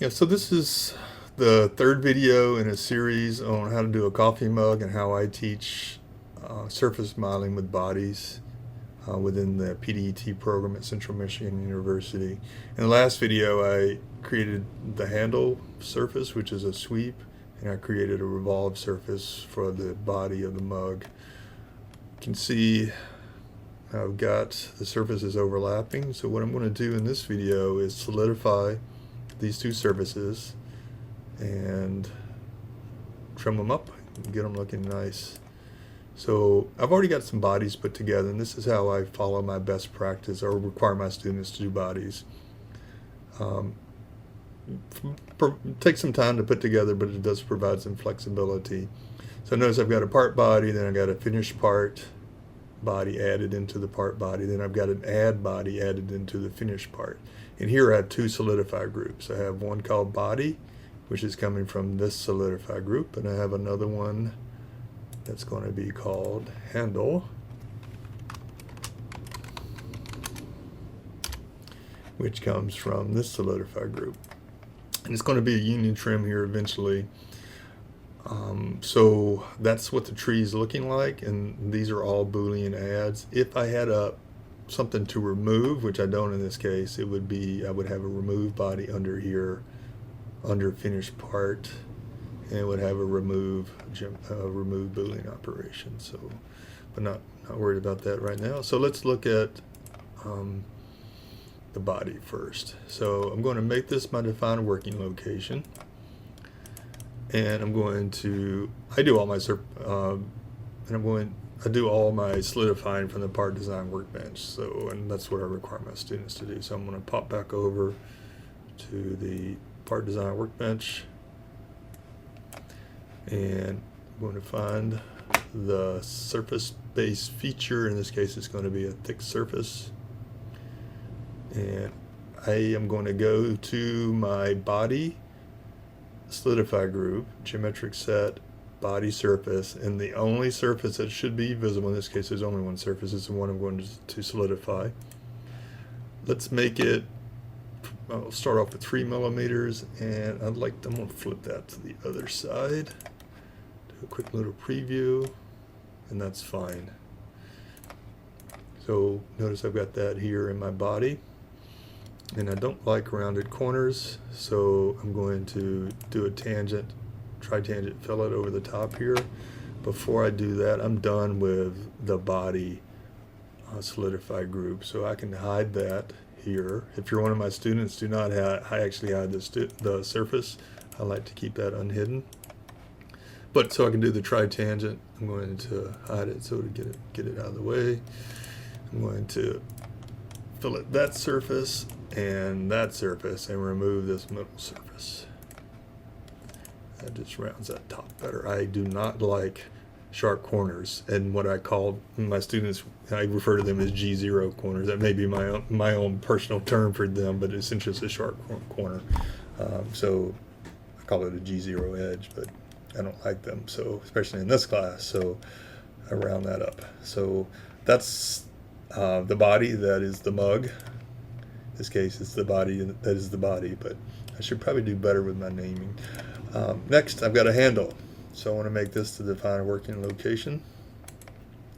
Yeah, so this is the third video in a series on how to do a coffee mug and how I teach surface modeling with bodies within the PDET program at Central Michigan University. In the last video, I created the handle surface, which is a sweep, and I created a revolved surface for the body of the mug. You can see I've got the surfaces overlapping, so what I'm going to do in this video is solidify these two surfaces and trim them up and get them looking nice. So I've already got some bodies put together, and this is how I follow my best practice or require my students to do bodies. Takes some time to put together, but it does provide some flexibility. So notice I've got a part body, then I've got a finished part body added into the part body, then I've got an add body added into the finished part. And here I have two solidify groups. I have one called body, which is coming from this solidify group, and I have another one that's going to be called handle, which comes from this solidify group. And it's going to be a union trim here eventually. So that's what the tree is looking like, and these are all Boolean adds. If I had something to remove, which I don't in this case, it would be, I would have a remove body under here, under finished part, and it would have a remove Boolean operation. So, but not worried about that right now. So let's look at the body first. So I'm going to make this my defined working location, and I'm going to, I do all my I do all my solidifying from the part design workbench. So, and that's what I require my students to do. So I'm going to pop back over to the part design workbench, and I'm going to find the surface base feature. In this case, it's going to be a thick surface. And I am going to go to my body solidify group, geometric set, body surface, and the only surface that should be visible, in this case there's only one surface, is the one I'm going to solidify. Let's make it, I'll start off with 3 millimeters, and I'm going to flip that to the other side, do a quick little preview, and that's fine. So notice I've got that here in my body, and I don't like rounded corners, so I'm going to do a tangent, tri-tangent fillet over the top here. Before I do that, I'm done with the body solidify group, so I can hide that here. If you're one of my students, do not I actually hide the surface. I like to keep that unhidden. But so I can do the tri-tangent, I'm going to hide it so to get it out of the way. I'm going to fillet that surface and remove this middle surface. That just rounds that top better. I do not like sharp corners, and what I call my students, I refer to them as G0 corners. That may be my own personal term for them, but it's just a sharp corner. So I call it a G0 edge, but I don't like them, so especially in this class, so I round that up. So that's the body, that is the mug. In this case, it's the body that is the body, but I should probably do better with my naming. Next, I've got a handle. So I want to make this to define a working location.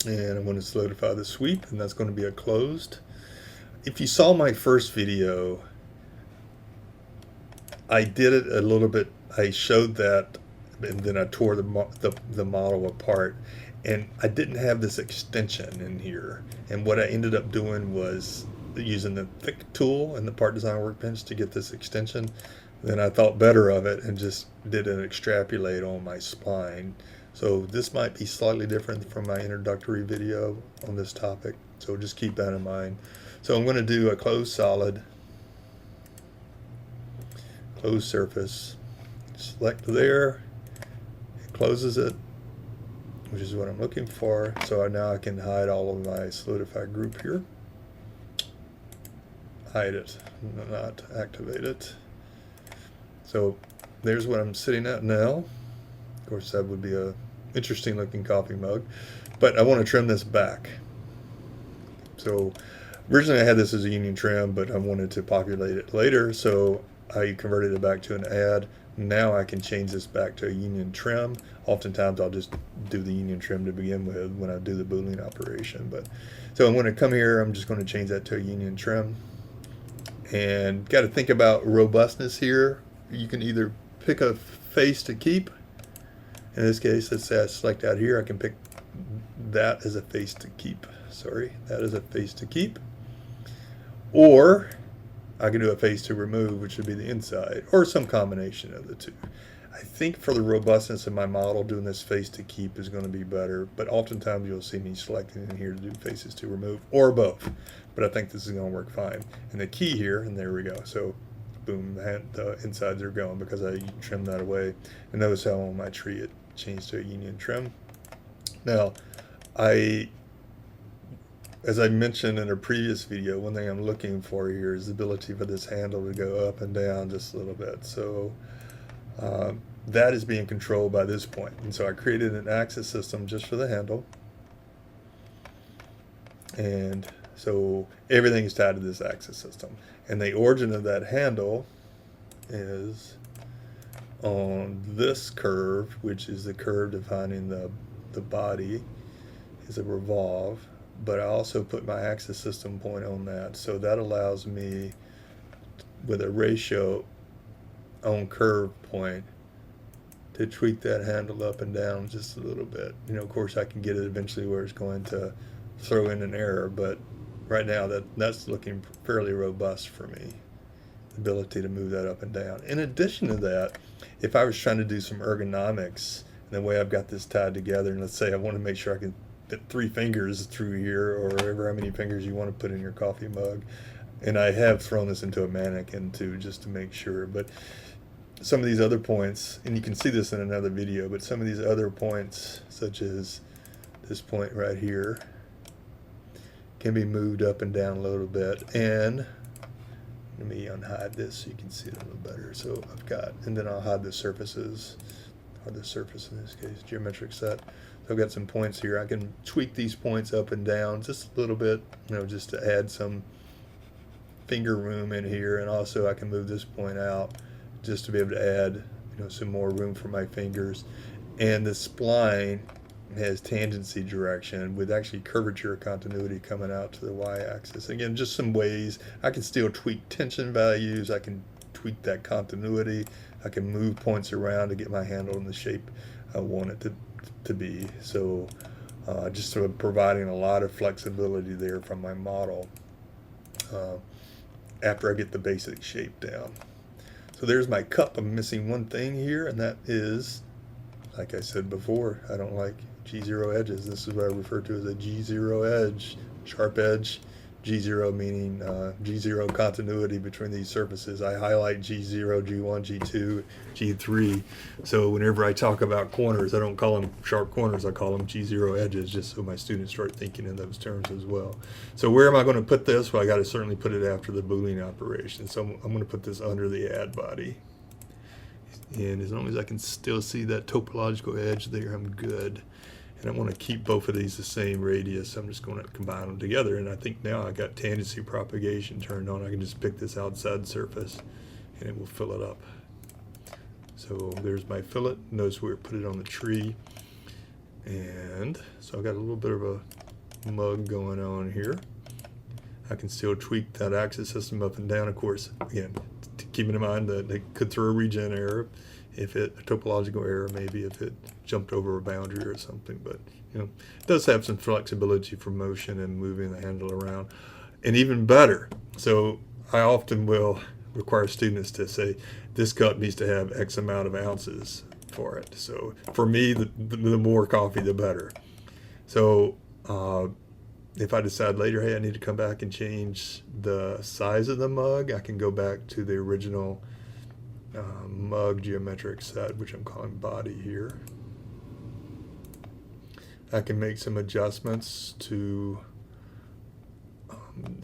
And I'm going to solidify the sweep, and that's going to be a closed. If you saw my first video, I did it a little bit. I showed that, and then I tore the model apart. And I didn't have this extension in here. And what I ended up doing was using the thick tool in the part design workbench to get this extension. Then I thought better of it and just did an extrapolate on my spline. So this might be slightly different from my introductory video on this topic. So just keep that in mind. So I'm going to do a closed solid, closed surface, select there, it closes it, which is what I'm looking for. So now I can hide all of my solidified group here. Hide it, not activate it. So there's what I'm sitting at now. Of course, that would be a interesting looking coffee mug, but I want to trim this back. So originally I had this as a union trim, but I wanted to populate it later, so I converted it back to an add. Now I can change this back to a union trim. Oftentimes I'll just do the union trim to begin with when I do the Boolean operation. But so I'm going to come here, I'm just going to change that to a union trim. And got to think about robustness here. You can either pick a face to keep. In this case, let's say I select out here, I can pick that as a face to keep. Sorry, that is a face to keep. Or I can do a face to remove, which would be the inside, or some combination of the two. I think for the robustness of my model, doing this face to keep is going to be better, but oftentimes you'll see me selecting in here to do faces to remove, or both. But I think this is going to work fine. And the key here, and there we go. So boom, the insides are going because I trimmed that away. And notice how on my tree it changed to a union trim. Now, as I mentioned in a previous video, one thing I'm looking for here is the ability for this handle to go up and down just a little bit. So that is being controlled by this point. And so I created an axis system just for the handle. And so everything is tied to this axis system. And the origin of that handle is on this curve, which is the curve defining the body, is a revolve. But I also put my axis system point on that. So that allows me, with a ratio on curve point, to tweak that handle up and down just a little bit. You know, of course, I can get it eventually where it's going to throw in an error, but right now that's looking fairly robust for me, the ability to move that up and down. In addition to that, if I was trying to do some ergonomics, and the way I've got this tied together, and let's say I want to make sure I can fit 3 fingers through here, or however how many fingers you want to put in your coffee mug, and I have thrown this into a mannequin too, just to make sure. But some of these other points, and you can see this in another video, but some of these other points, such as this point right here, can be moved up and down a little bit. And let me unhide this so you can see it a little better. So I've got, and then I'll hide the surfaces, or the surface in this case, geometric set. So I've got some points here. I can tweak these points up and down just a little bit, you know, just to add some finger room in here. And also I can move this point out just to be able to add, you know, some more room for my fingers. And the spline has tangency direction with actually curvature continuity coming out to the y-axis. Again, just some ways I can still tweak tension values. I can tweak that continuity. I can move points around to get my handle in the shape I want it to be. So just sort of providing a lot of flexibility there from my model after I get the basic shape down. So there's my cup. I'm missing one thing here, and that is, like I said before, I don't like G0 edges. This is what I refer to as a G0 edge, sharp edge. G0 meaning G0 continuity between these surfaces. I highlight G0, G1, G2, G3. So whenever I talk about corners, I don't call them sharp corners, I call them G0 edges, just so my students start thinking in those terms as well. So where am I going to put this? Well, I got to certainly put it after the Boolean operation. So I'm going to put this under the add body. And as long as I can still see that topological edge there, I'm good. And I want to keep both of these the same radius. I'm just going to combine them together. And I think now I got tangency propagation turned on. I can just pick this outside surface and it will fill it up. So there's my fillet. Notice where I put it on the tree. And so I've got a little bit of a mug going on here. I can still tweak that axis system up and down, of course. Again, keeping in mind that they could throw a regen error, a topological error, maybe if it jumped over a boundary or something. But you know, it does have some flexibility for motion and moving the handle around. And even better, so I often will require students to say, this cup needs to have X amount of ounces for it. So for me, the more coffee, the better. So if I decide later, hey, I need to come back and change the size of the mug, I can go back to the original mug geometric set, which I'm calling body here. I can make some adjustments to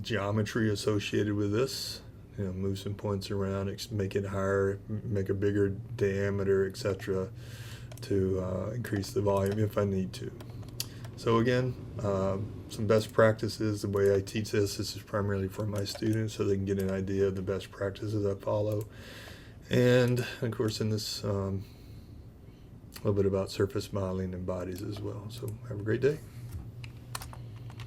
geometry associated with this. You know, move some points around, make it higher, make a bigger diameter, etc., to increase the volume if I need to. So again, some best practices. The way I teach this is primarily for my students so they can get an idea of the best practices I follow. And of course in this, a little bit about surface modeling and bodies as well. So have a great day.